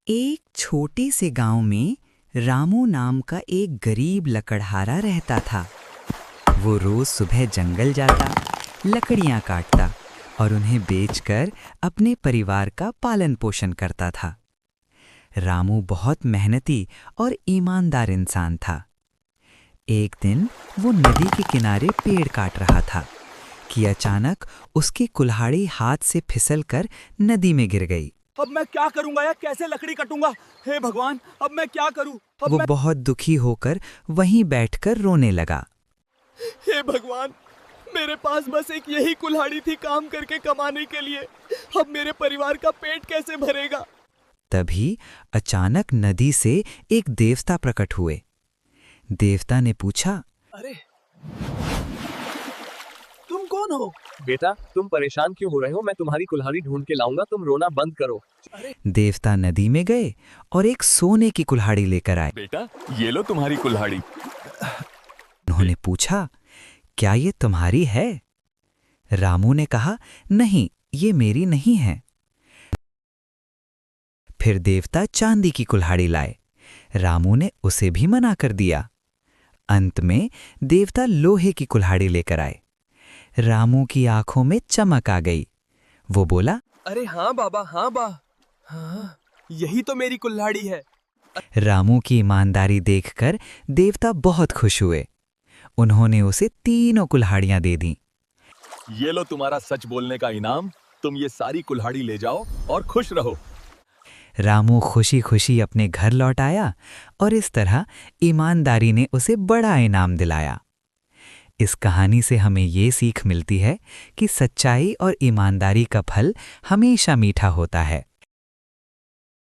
एक छोटे से गांव में रामू नाम का एक गरीब लकड़हारा रहता था। वो रोज सुबह जंगल जाता, लकड़ियां काटता और उन्हें बेचकर अपने परिवार का पालन पोषण करता था। रामू बहुत मेहनती और ईमानदार इंसान था। एक दिन वो नदी के किनारे पेड़ काट रहा था कि अचानक उसकी कुल्हाड़ी हाथ से फिसलकर नदी में गिर गई। अब मैं क्या करूंगा यार, कैसे लकड़ी कटूंगा? हे भगवान, अब मैं क्या करूं? वो बहुत दुखी होकर वहीं बैठकर रोने लगा। हे भगवान, मेरे पास बस एक यही कुल्हाड़ी थी काम करके कमाने के लिए। अब मेरे परिवार का पेट कैसे भरेगा? तभी अचानक नदी से एक देवता प्रकट हुए। देवता ने पूछा, अरे, तुम कौन हो? बेटा, तुम परेशान क्यों हो रहे हो? मैं तुम्हारी कुल्हाड़ी ढूंढ के लाऊंगा, तुम रोना बंद करो। देवता नदी में गए और एक सोने की कुल्हाड़ी लेकर आए। बेटा, ये लो तुम्हारी कुल्हाड़ी। उन्होंने पूछा, क्या ये तुम्हारी है? रामू ने कहा, नहीं, ये मेरी नहीं है। फिर देवता चांदी की कुल्हाड़ी लाए। रामू ने उसे भी मना कर दिया। अंत में देवता लोहे की कुल्हाड़ी लेकर आए। रामू की आंखों में चमक आ गई। वो बोला, अरे हाँ बाबा, हाँ, यही तो मेरी कुल्हाड़ी है। रामू की ईमानदारी देखकर देवता बहुत खुश हुए। उन्होंने उसे तीनों कुल्हाड़ियां दे दी। ये लो तुम्हारा सच बोलने का इनाम। तुम ये सारी कुल्हाड़ी ले जाओ और खुश रहो। रामू खुशी खुशी अपने घर लौट आया और इस तरह ईमानदारी ने उसे बड़ा इनाम दिलाया। इस कहानी से हमें ये सीख मिलती है कि सच्चाई और ईमानदारी का फल हमेशा मीठा होता है।